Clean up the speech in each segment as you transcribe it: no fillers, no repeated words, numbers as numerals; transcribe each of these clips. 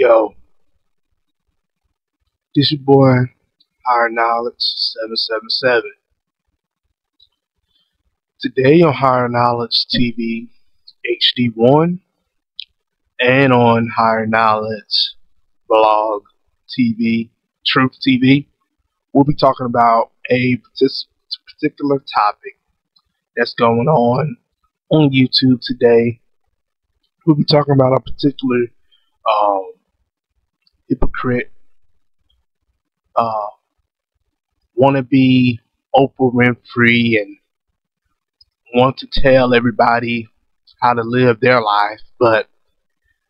Yo, this your boy, Higher Knowledge 777. Today on Higher Knowledge TV HD1 and on Higher Knowledge Blog TV, Truth TV, we'll be talking about a particular topic that's going on YouTube today. We'll be talking about a particular hypocrite, want to be Oprah Winfrey and want to tell everybody how to live their life, but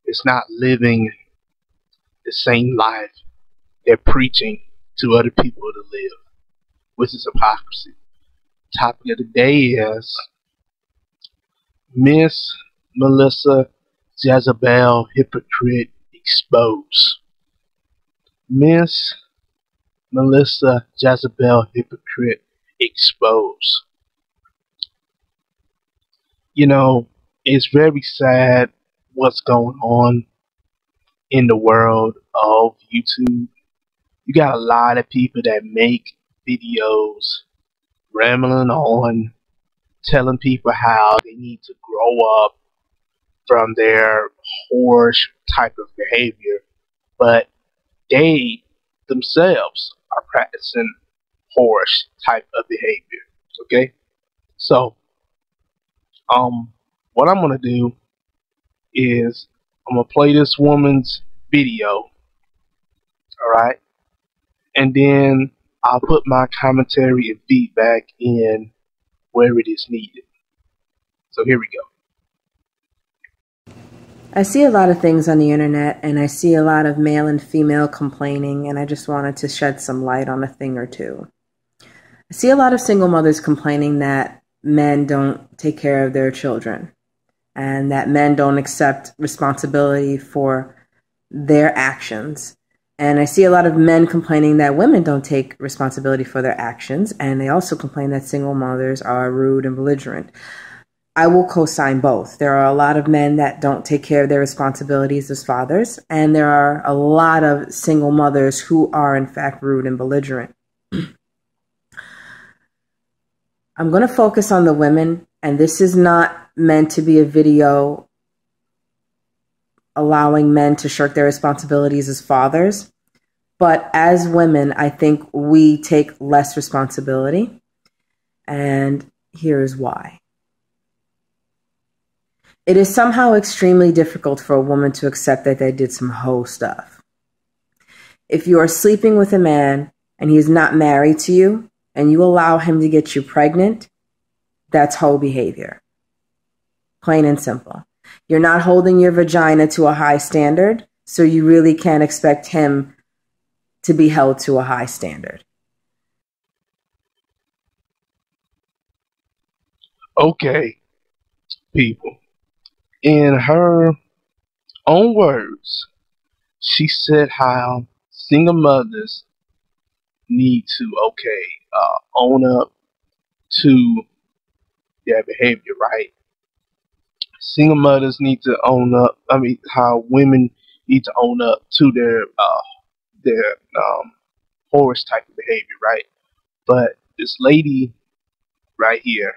it's not living the same life they're preaching to other people to live, which is hypocrisy. Topic of the day is Ms.Melissa Jezebel hypocrite exposed. Ms.Melissa Jezebel hypocrite exposed. You know, it's very sad what's going on in the world of YouTube. You got a lot of people that make videos rambling on, telling people how they need to grow up from their whorish type of behavior, but they themselves are practicing whorish type of behavior. Okay, so what I'm gonna do is I'm gonna play this woman's video, alright, and then I'll put my commentary and feedback in where it is needed. So here we go. I see a lot of things on the internet, and I see a lot of male and female complaining, and I just wanted to shed some light on a thing or two. I see a lot of single mothers complaining that men don't take care of their children and that men don't accept responsibility for their actions. And I see a lot of men complaining that women don't take responsibility for their actions, and they also complain that single mothers are rude and belligerent. I will co-sign both. There are a lot of men that don't take care of their responsibilities as fathers, and there are a lot of single mothers who are in fact rude and belligerent. I'm going to focus on the women, and this is not meant to be a video allowing men to shirk their responsibilities as fathers. But as women, I think we take less responsibility, and here's why. It is somehow extremely difficult for a woman to accept that they did some hoe stuff. If you are sleeping with a man and he is not married to you and you allow him to get you pregnant, that's hoe behavior. Plain and simple. You're not holding your vagina to a high standard, so you really can't expect him to be held to a high standard. Okay, people. In her own words, she said how single mothers need to, own up to their behavior, right? Single mothers need to own up, how women need to own up to their whorish type of behavior, right? But this lady right here,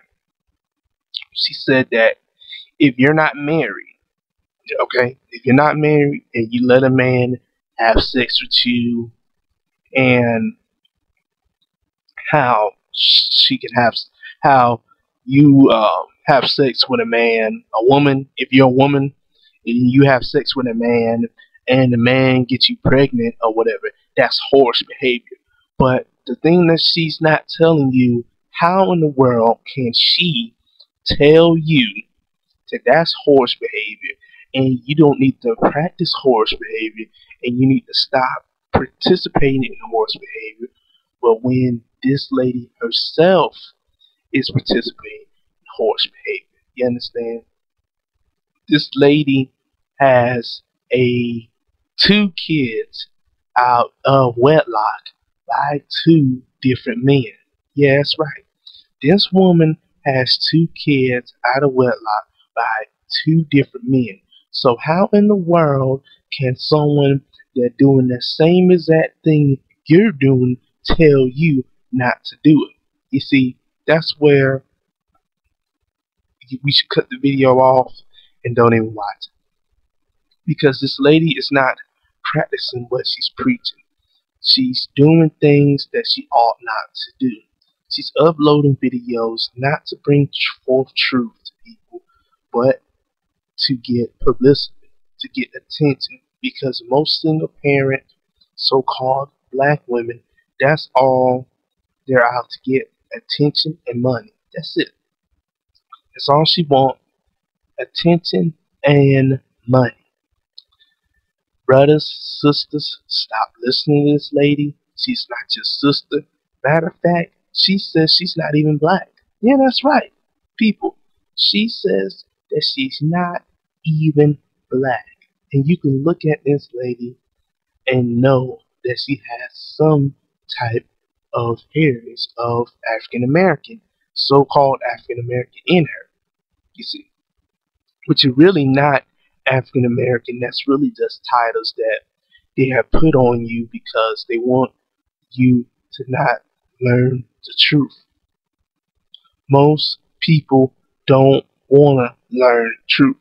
she said that if you're not married, if you're not married and you let a man have sex with you, and how you have sex with a man, a woman, if you're a woman and you have sex with a man and the man gets you pregnant or whatever, that's whorish behavior. But the thing that she's not telling you, how in the world can she tell you that that's whorish behavior, and you don't need to practice whorish behavior, and you need to stop participating in whorish behavior? But when this lady herself is participating in whorish behavior, you understand? This lady has 2 kids out of wedlock by 2 different men. Yeah, that's right. This woman has 2 kids out of wedlock by 2 different men. So how in the world can someone that doing the same exact thing you're doing tell you not to do it. You see, that's where we should cut the video off and don't even watch it. Because this lady is not practicing what she's preaching. She's doing things that she ought not to do. She's uploading videos not to bring forth truth to people, but to get publicity, to get attention. Because most single parent, so-called black women, that's all they're out to get: attention and money. That's it. That's all she wants: attention and money. Brothers, sisters, stop listening to this lady. She's not your sister. Matter of fact, she says she's not even black. Yeah, that's right, people. She says that she's not even black. And you can look at this lady and know that she has some type of heritage of African American, so-called African American in her. You see, which is really not African American. That's really just titles that they have put on you because they want you to not learn the truth. Most people don't want to learn truth.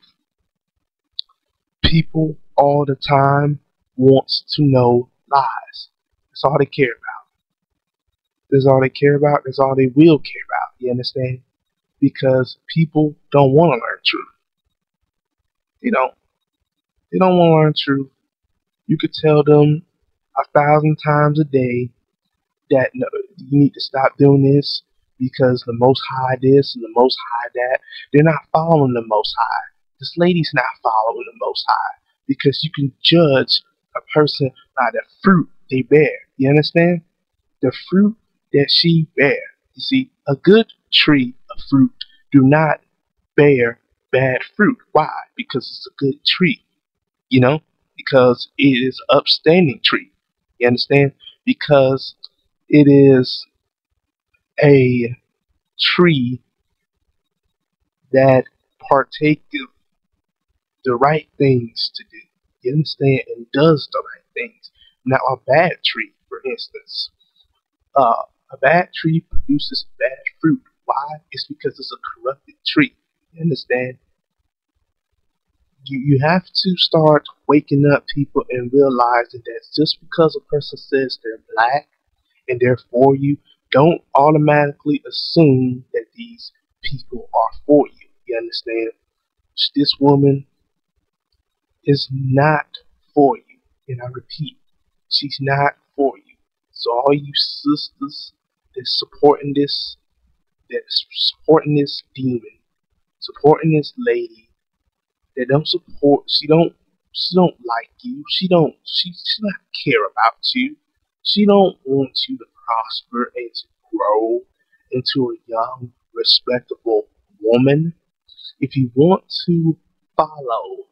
People all the time wants to know lies. That's all they care about. That's all they care about. That's all they will care about. You understand? Because people don't want to learn truth. They don't. They don't want to learn truth. You could tell them 1,000 times a day that no, you need to stop doing this because the Most High this and the Most High that. They're not following the Most High. This lady's not following the Most High, because you can judge a person by the fruit they bear. You understand? The fruit that she bear. You see, a good tree of fruit do not bear bad fruit. Why? Because it's a good tree. You know? Because it is an upstanding tree. You understand? Because it is a tree that partake of the right things to do. You understand? And does the right things. Now, a bad tree, for instance, a bad tree produces bad fruit. Why? It's because it's a corrupted tree. You understand? You have to start waking up people and realizing that just because a person says they're black and they're for you, don't automatically assume that these people are for you. You understand? This woman is not for you. And I repeat, she's not for you. So all you sisters that's supporting this demon, supporting this lady, that don't support, she don't like you, she not care about you, she don't want you to prosper and to grow into a young, respectable woman. If you want to follow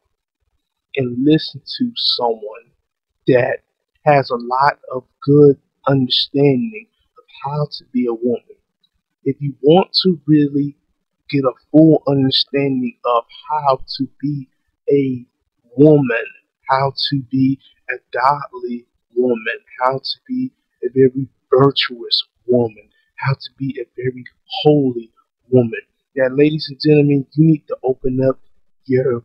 and listen to someone that has a lot of good understanding of how to be a woman, if you want to really get a full understanding of how to be a woman, how to be a godly woman, how to be a very virtuous woman, how to be a very holy woman, that, ladies and gentlemen, you need to open up your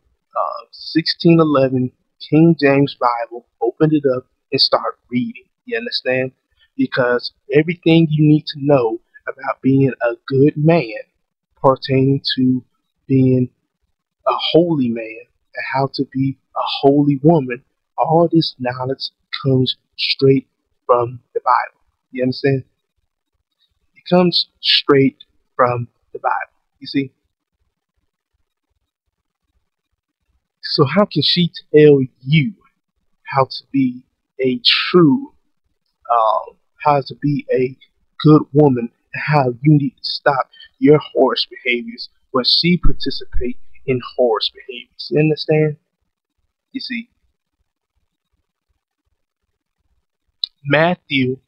1611 King James Bible, open it up, and start reading. You understand? Because everything you need to know about being a good man, pertaining to being a holy man, and how to be a holy woman, all this knowledge comes straight from the Bible. You understand? It comes straight from the Bible. You see? So how can she tell you how to be a true, how to be a good woman, and how you need to stop your horse behaviors, but she participate in horse behaviors? You understand? You see, Matthew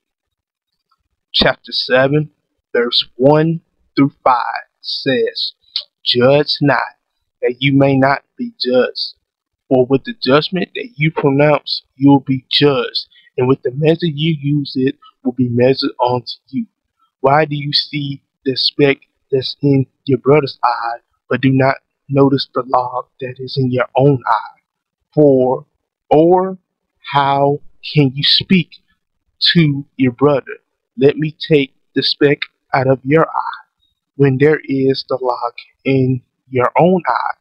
chapter 7, verse 1 through 5 says, "Judge not, that you may not be judged. For with the judgment that you pronounce, you will be judged, and with the measure you use, it will be measured unto you. Why do you see the speck that's in your brother's eye, but do not notice the log that is in your own eye? For, or how can you speak to your brother, let me take the speck out of your eye, when there is the log in your own eye?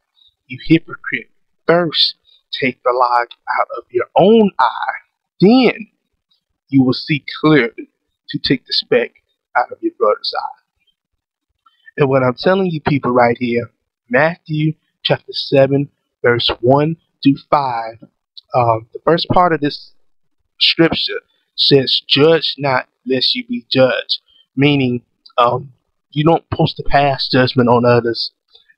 You hypocrite, first take the log out of your own eye, then you will see clearly to take the speck out of your brother's eye. And what I'm telling you people right here, Matthew chapter 7, verse 1 through 5, the first part of this scripture says, "Judge not, lest you be judged," meaning you don't supposed to pass judgment on others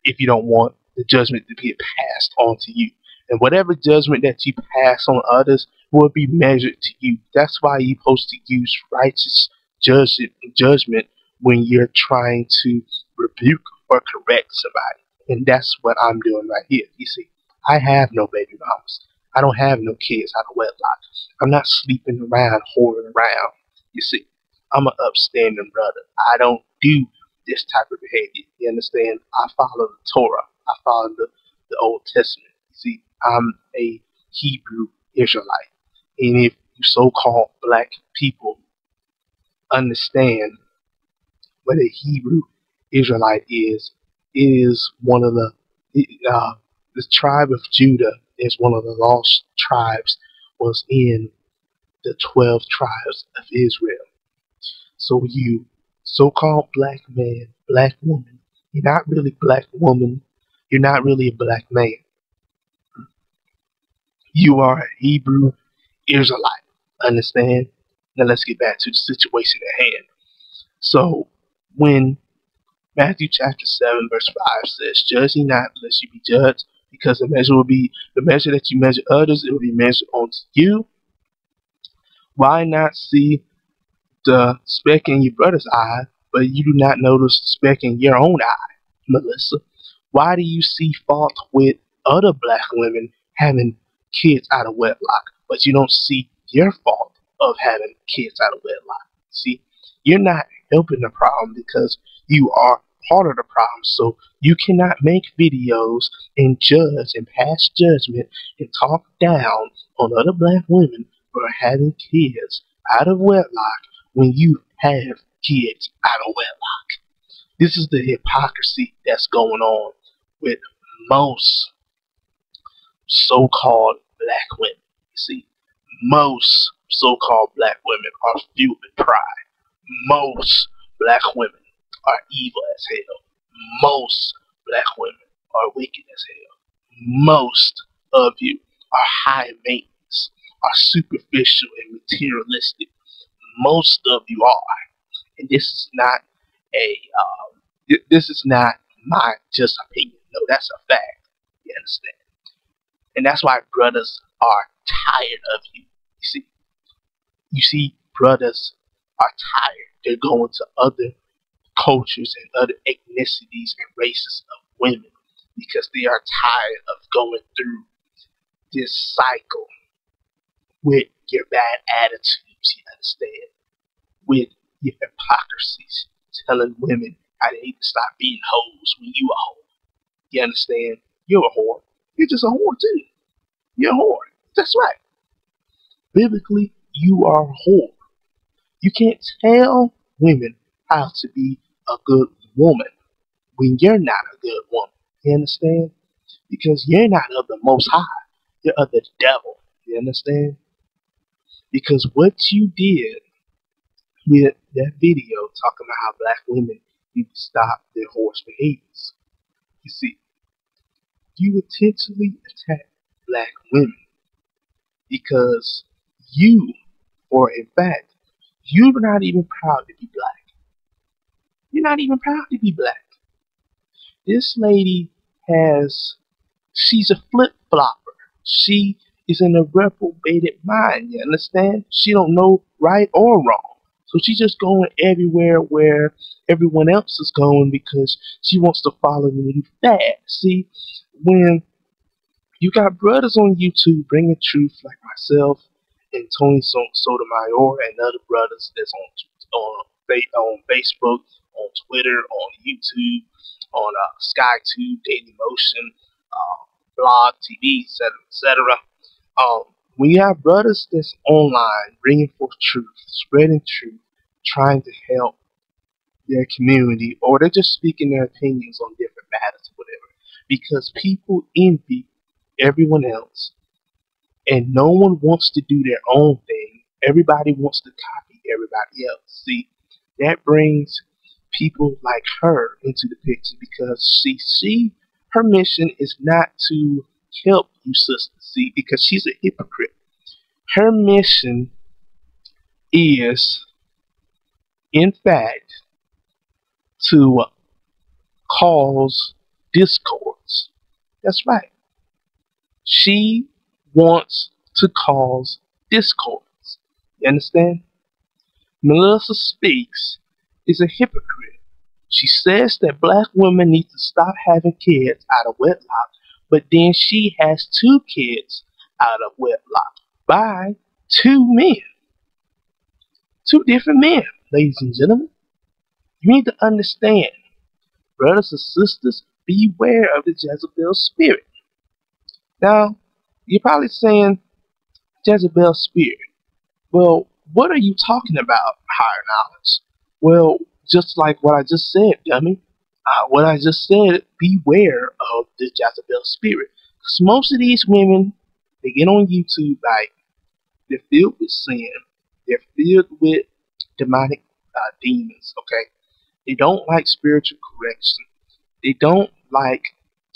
if you don't want the judgment to be passed on to you. And whatever judgment that you pass on others will be measured to you. That's why you're supposed to use righteous judgment when you're trying to rebuke or correct somebody. And that's what I'm doing right here. You see, I have no baby mamas. I don't have no kids out of wedlock. I'm not sleeping around, whoring around. You see, I'm an upstanding brother. I don't do this type of behavior. You understand? I follow the Torah. I follow the Old Testament. You see, I'm a Hebrew Israelite. And if you so-called black people understand what a Hebrew Israelite is one of the tribe of Judah is one of the lost tribes, was in the 12 tribes of Israel. So you so-called black man, black woman, you're not really black woman, you're not really a black man. You are a Hebrew Israelite. Understand? Now let's get back to the situation at hand. So when Matthew chapter 7 verse 5 says, "Judge ye not, lest you be judged, because the measure that you measure others, it will be measured unto you." Why not see the speck in your brother's eye, but you do not notice the speck in your own eye, Melissa? Why do you see fault with other black women having kids out of wedlock, but you don't see your fault of having kids out of wedlock? See, you're not helping the problem because you are part of the problem. So you cannot make videos and judge and pass judgment and talk down on other black women for having kids out of wedlock when you have kids out of wedlock. This is the hypocrisy that's going on with most so-called black women. You see, most so-called black women are filled with pride. Most black women are evil as hell. Most black women are wicked as hell. Most of you are high maintenance, are superficial and materialistic. Most of you are. And this is not this is not my just opinion. No, that's a fact. You understand? And that's why brothers are tired of you. You see, brothers are tired. They're going to other cultures and other ethnicities and races of women because they are tired of going through this cycle with your bad attitudes, you understand, with your hypocrisies, telling women how they need to stop being hoes when you a hoe. You understand? You're a whore. You're just a whore too. You're a whore. That's right. Biblically, you are a whore. You can't tell women how to be a good woman when you're not a good woman. You understand? Because you're not of the Most High. You're of the devil. You understand? Because what you did with that video talking about how black women need to stop their horse behaviors. You see, you intentionally attack black women because you, or in fact, you're not even proud to be black. You're not even proud to be black. This lady she's a flip-flopper. She is in a reprobated mind, you understand? She don't know right or wrong. So she's just going everywhere where everyone else is going because she wants to follow the new fad. See, when You got brothers on YouTube bringing truth like myself and Tony Sotomayor and other brothers that's on Facebook, on Twitter, on YouTube, on SkyTube, Daily Motion, Blog TV, etc., etc. Um, when you have brothers that's online bringing forth truth, spreading truth, trying to help their community, or they're just speaking their opinions on different matters, whatever, because people envy everyone else, and no one wants to do their own thing. Everybody wants to copy everybody else. See, that brings people like her into the picture because her mission is not to help you, sister. See, because she's a hypocrite. Her mission is, in fact, to cause discords. That's right. She wants to cause discords. You understand? Melissa Speaks is a hypocrite. She says that black women need to stop having kids out of wedlock, but then she has 2 kids out of wedlock by 2 men. 2 different men, ladies and gentlemen. You need to understand, brothers and sisters, beware of the Jezebel spirit. Now, you're probably saying, Jezebel spirit. Well, what are you talking about, higher knowledge? Well, just like what I just said, dummy. What I just said, beware of the Jezebel spirit. Because most of these women, they get on YouTube, like, they're filled with sin. They're filled with demonic demons, okay? They don't like spiritual correction. They don't like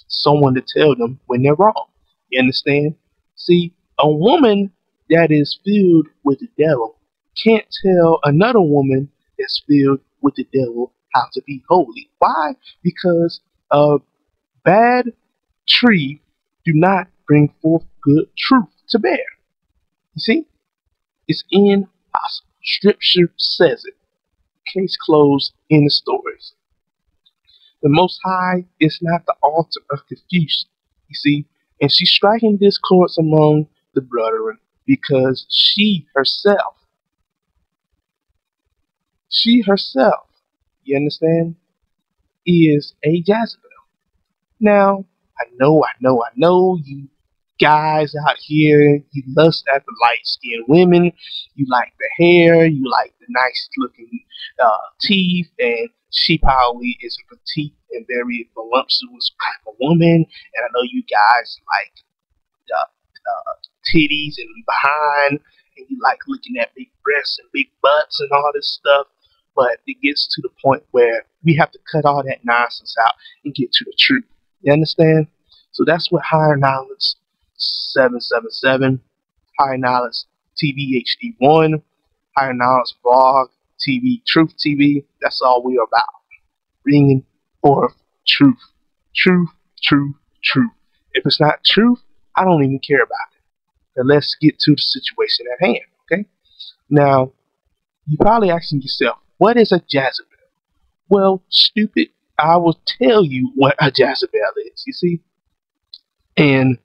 someone to tell them when they're wrong. You understand? See, a woman that is filled with the devil can't tell another woman that's filled with the devil how to be holy. Why? Because a bad tree do not bring forth good truth to bear. You see? It's impossible. Scripture says it. Case closed in the stories. The Most High is not the author of confusion. You see? And she's striking discords among the brethren because she herself, you understand, is a Jezebel. Now, I know you guys out here, you lust after light-skinned women, you like the hair, you like the nice-looking teeth, and she probably is a petite and very voluptuous type of woman, and I know you guys like titties and behind, and you like looking at big breasts and big butts and all this stuff, but it gets to the point where we have to cut all that nonsense out and get to the truth. You understand? So that's what Higher Knowledge 777, Higher Knowledge TV HD1, Higher Knowledge Vlog TV, Truth TV, that's all we are about. Bringing forth truth. Truth, truth, truth. If it's not truth, I don't even care about it. Now let's get to the situation at hand, okay? Now, you're probably asking yourself, what is a Jezebel? Well, stupid, I will tell you what a Jezebel is, you see? And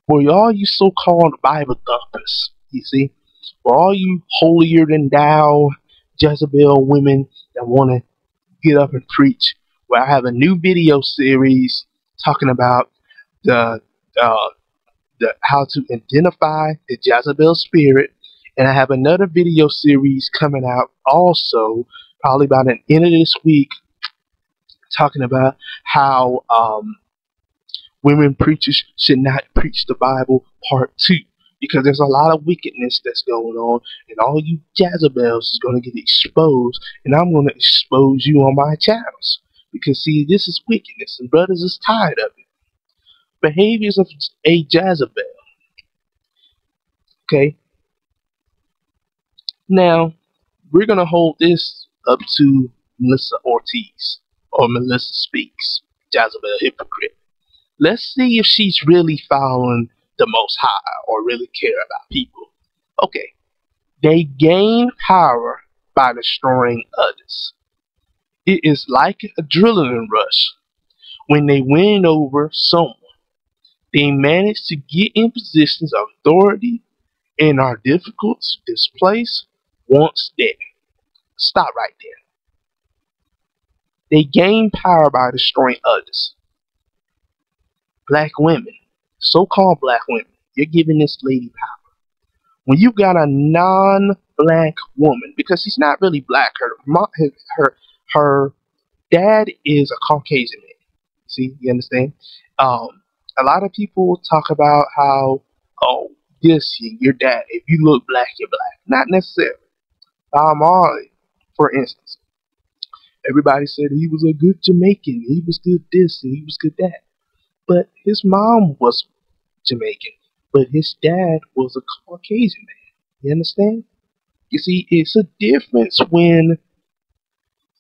for all you so-called Bible thumpers, you see? For all you holier-than-thou Jezebel women that want to get up and preach, well, I have a new video series talking about the how to identify the Jezebel spirit, and I have another video series coming out also probably by the end of this week talking about how women preachers should not preach the Bible part 2, because there's a lot of wickedness that's going on, and all you Jezebels is going to get exposed, and I'm going to expose you on my channels, because see, this is wickedness, and brothers is tired of it. Behaviors of a Jezebel. Okay? Now, we're going to hold this up to Melissa Ortiz, or Melissa Speaks, Jezebel hypocrite. Let's see if she's really following the Most High or really care about people. Okay. They gain power by destroying others. It is like an adrenaline rush when they win over someone. They manage to get in positions of authority and are difficult to displace once there. Stop right there. They gain power by destroying others. Black women, so-called black women, you're giving this lady power. When you got a non-black woman, because she's not really black, her dad is a Caucasian man. See, you understand? A lot of people talk about how, oh, your dad, if you look black, you're black. Not necessarily. Marley, for instance, everybody said he was a good Jamaican, he was good this, and he was good that. But his mom was Jamaican, but his dad was a Caucasian man. You understand? You see, it's a difference when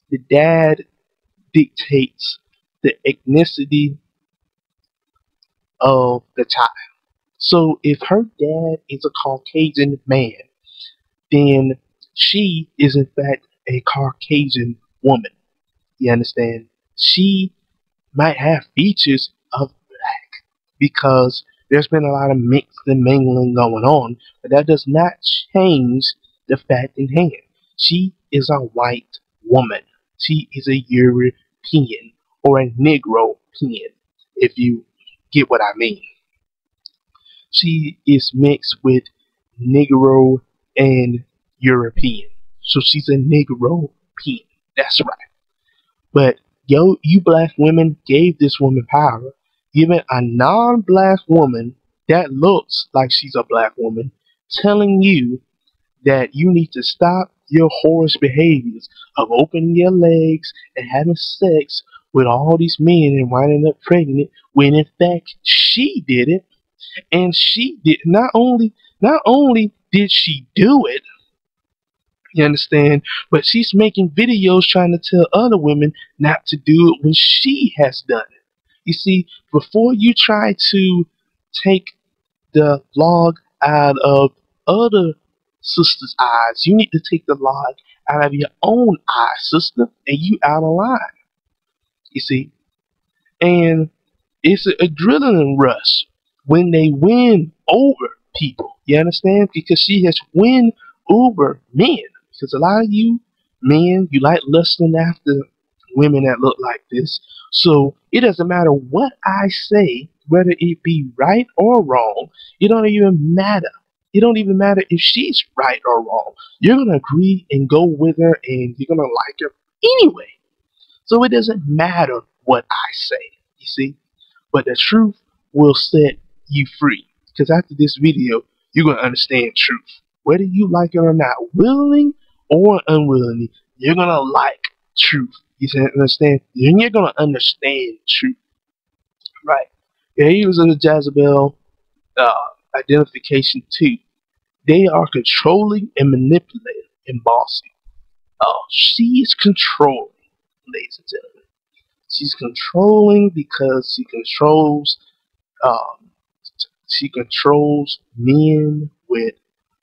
the dad dictates the ethnicity of the child. So if her dad is a Caucasian man, then she is in fact a Caucasian woman. You understand? She might have features of black because there's been a lot of mixing and mingling going on, but that does not change the fact in hand. She is a white woman. She is a European or a Negropean, if you get what I mean. She is mixed with Negro and European. So she's a Negropean. That's right. But you black women gave this woman power, giving a non-black woman that looks like she's a black woman, telling you that you need to stop your whorish behaviors of opening your legs and having sex with all these men and winding up pregnant when in fact she did it. And she did not only did she do it, you understand, but she's making videos trying to tell other women not to do it when she has done it. You see, before you try to take the log out of other sisters' eyes, you need to take the log out of your own eye, sister, and you out of line. You see, and it's an adrenaline rush when they win over people. You understand? Because she has win over men. Because a lot of you men, you like lusting after women that look like this. So it doesn't matter what I say, whether it be right or wrong. It don't even matter. It don't even matter if she's right or wrong. You're going to agree and go with her and you're going to like her anyway. So it doesn't matter what I say, you see. But the truth will set you free. Because after this video, you're going to understand truth. Whether you like it or not, willingly or unwillingly, you're going to like truth. You understand? And you're going to understand truth. Right. Yeah, he was in the Jezebel identification too. They are controlling and manipulating and bossy. She is controlling, ladies and gentlemen. She's controlling because she controls men with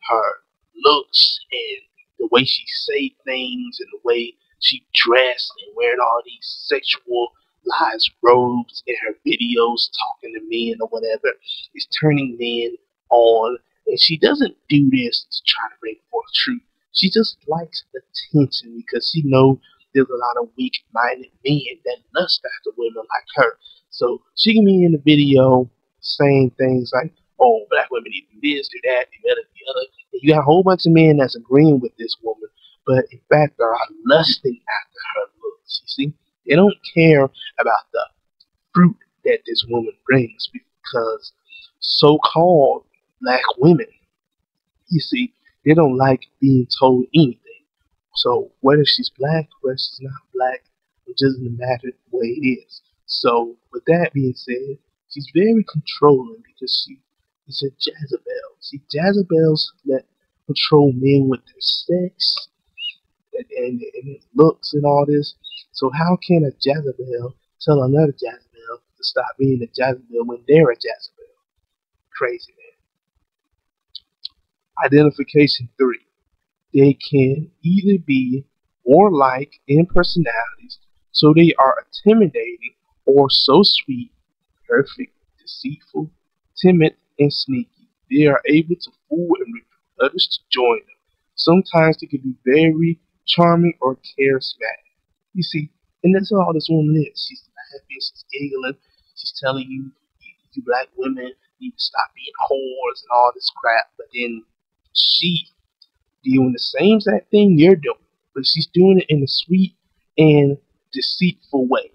her looks and the way she say things and the way she dressed and wearing all these sexualized robes in her videos talking to men or whatever. Is turning men on, and she doesn't do this to try to bring forth truth. She just likes attention because she knows there's a lot of weak-minded men that lust after women like her. So she can be in the video saying things like, oh, black women need to do this, do that, do that, the other. And you got a whole bunch of men that's agreeing with this woman, but in fact they are lusting after her looks. You see, they don't care about the fruit that this woman brings because so-called black women, you see, they don't like being told anything. So whether she's black, whether she's not black, it doesn't matter the way it is. So with that being said, she's very controlling because she is a Jezebel. See, Jezebels that control men with their sex and looks and all this. So how can a Jezebel tell another Jezebel to stop being a Jezebel when they're a Jezebel? Crazy, man. Identification 3. They can either be warlike in personalities, so they are intimidating, or so sweet, perfect, deceitful, timid, and sneaky. They are able to fool and recruit others to join them. Sometimes they can be very charming or charismatic. You see, and that's all this woman is. She's laughing, she's giggling, she's telling you, you black women need to stop being whores and all this crap. But then she doing the same exact thing you're doing, but she's doing it in a sweet and deceitful way.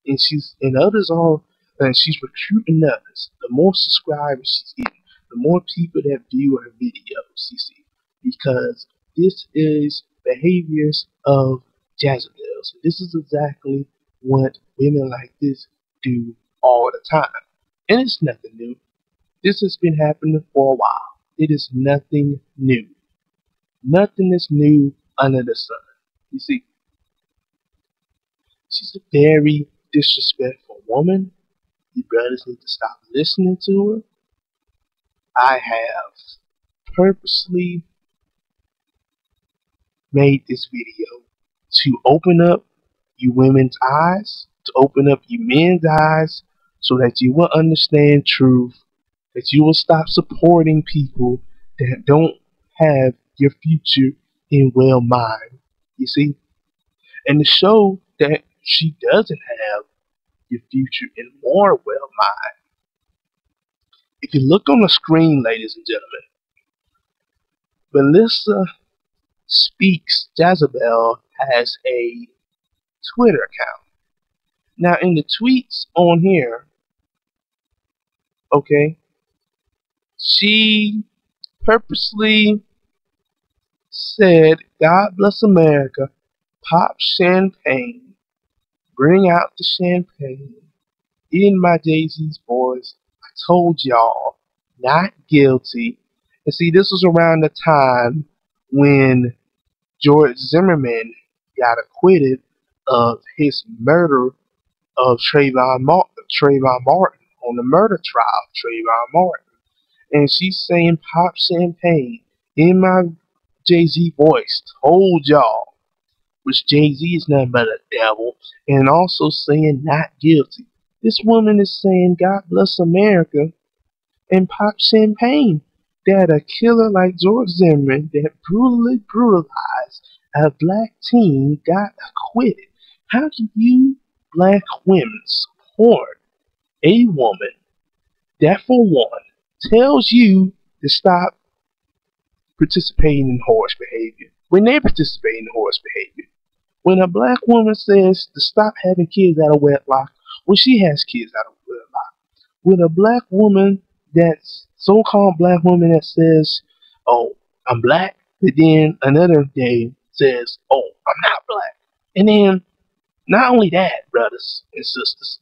And others are, and she's recruiting others. The more subscribers she's getting, the more people that view her videos, you see, because this is behaviors of Jezebels. This is exactly what women like this do all the time, and it's nothing new. This has been happening for a while. It is nothing new. Nothing is new under the sun. You see, she's a very disrespectful woman. You brothers need to stop listening to her. I have purposely made this video to open up you women's eyes, to open up you men's eyes, so that you will understand truth, that you will stop supporting people that don't have your future in well mind. You see? And to show that she doesn't have your future in more well mind, if you look on the screen, ladies and gentlemen, Melissa Speaks Jezebel has a Twitter account. Now, in the tweets on here, okay, she purposely said, "God bless America, pop champagne, bring out the champagne, in my Jay-Z's voice, I told y'all, not guilty." And see, this was around the time when George Zimmerman got acquitted of his murder of Trayvon Martin, on the murder trial of Trayvon Martin. And she's saying, "Pop champagne, in my Jay-Z voice, told y'all," which Jay-Z is nothing but a devil, and also saying not guilty. This woman is saying, "God bless America," and pop champagne, that a killer like George Zimmerman that brutally brutalized a black teen got acquitted. How can you black women support a woman that, for one, tells you to stop participating in horse behavior when they participate in horse behavior? When a black woman says to stop having kids out of wedlock when she has kids out of wedlock. When a black woman, that's so-called black woman, that says, "Oh, I'm black," but then another day says, "Oh, I'm not black." And then, not only that, brothers and sisters,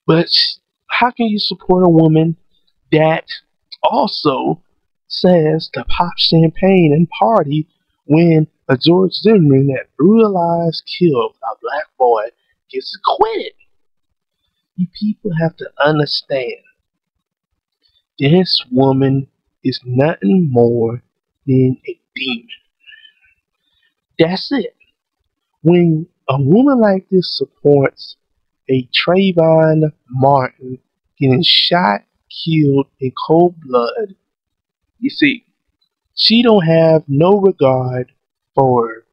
but how can you support a woman that also says to pop champagne and party when a George Zimmerman that brutalized, killed a black boy gets acquitted? You people have to understand, this woman is nothing more than a demon. That's it. When a woman like this supports a Trayvon Martin getting shot, killed in cold blood, you see, she don't have no regard for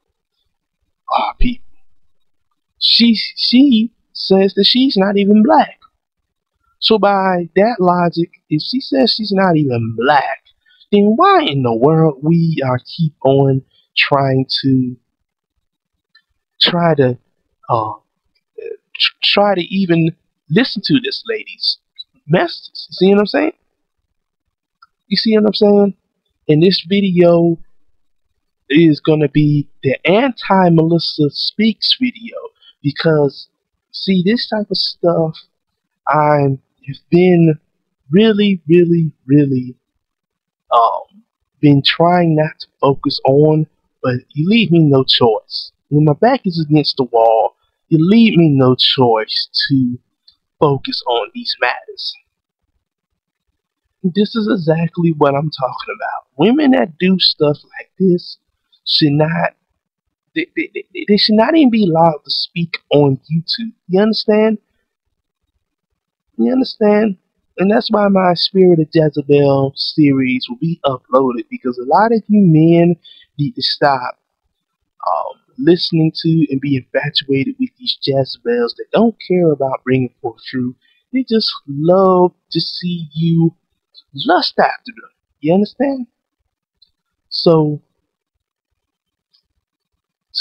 our people. She says that she's not even black. So by that logic, if she says she's not even black, then why in the world we are keep on trying to uh, try to even listen to this lady's messages? You see what I'm saying? You see what I'm saying? And this video is gonna be the anti-Melissa Speaks video, because see, this type of stuff I have been really been trying not to focus on, but you leave me no choice. When my back is against the wall, you leave me no choice to focus on these matters. This is exactly what I'm talking about. Women that do stuff like this should not, they should not even be allowed to speak on YouTube. You understand? You understand? And that's why my Spirit of Jezebel series will be uploaded, because a lot of you men need to stop listening to and be infatuated with these Jezebels that don't care about bringing forth truth. They just love to see you lust after them. You understand? So,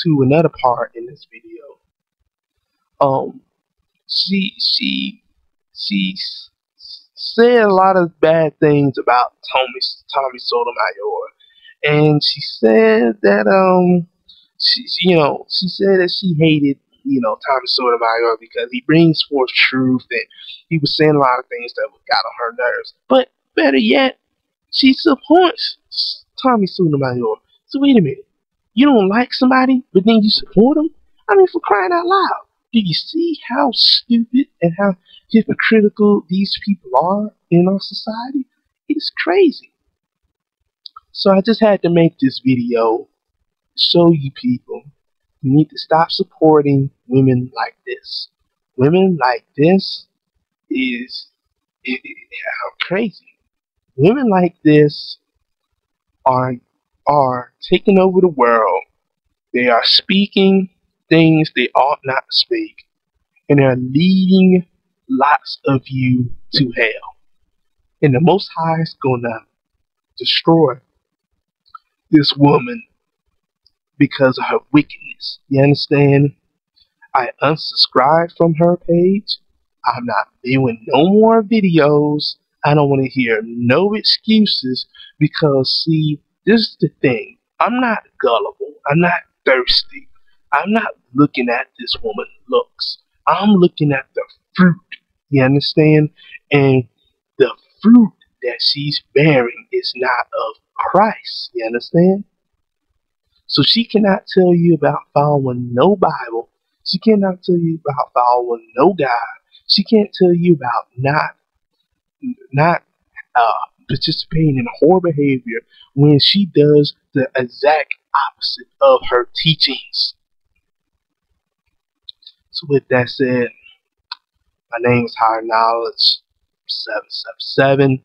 to another part in this video, um, she said a lot of bad things about Tommy Sotomayor, and she said that she said that she hated Tommy Sotomayor because he brings forth truth, and he was saying a lot of things that got on her nerves. But better yet, she supports Tommy Sotomayor. So wait a minute, you don't like somebody, but then you support them? I mean, for crying out loud. Do you see how stupid and how hypocritical these people are in our society? It's crazy. So I just had to make this video to show you people you need to stop supporting women like this. Women like this are crazy. Women like this are taking over the world. They are speaking things they ought not to speak, and they're leading lots of you to hell. And the Most High is gonna destroy this woman because of her wickedness. You understand? I unsubscribed from her page. I'm not doing no more videos. I don't want to hear no excuses, because see, this is the thing. I'm not gullible. I'm not thirsty. I'm not looking at this woman's looks. I'm looking at the fruit. You understand? And the fruit that she's bearing is not of Christ. You understand? So she cannot tell you about following no Bible. She cannot tell you about following no God. She can't tell you about not participating in whore behavior when she does the exact opposite of her teachings. So with that said, my name is Higher Knowledge 777.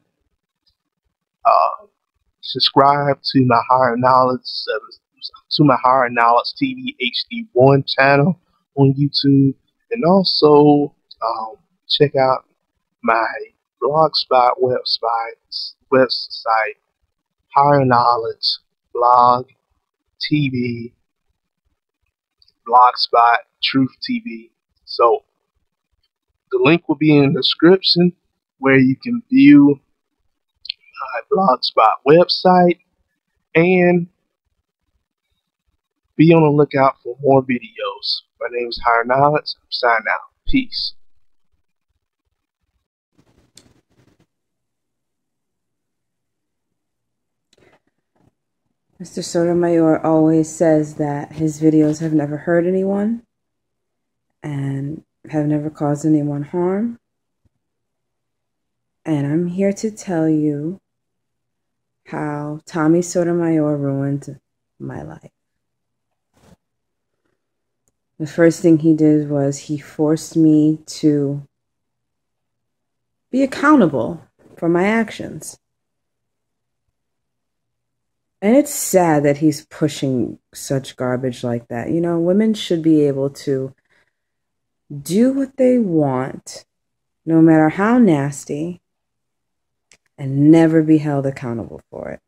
Subscribe to my Higher Knowledge TV HD1 channel on YouTube, and also check out my blogspot website, Higher Knowledge Blog TV, Blogspot Truth TV. So the link will be in the description where you can view my Blogspot website, and be on the lookout for more videos. My name is Higher Knowledge. I'm signing out. Peace. Mr. Sotomayor always says that his videos have never hurt anyone and have never caused anyone harm. And I'm here to tell you how Tommy Sotomayor ruined my life. The first thing he did was he forced me to be accountable for my actions. And it's sad that he's pushing such garbage like that. You know, women should be able to do what they want, no matter how nasty, and never be held accountable for it.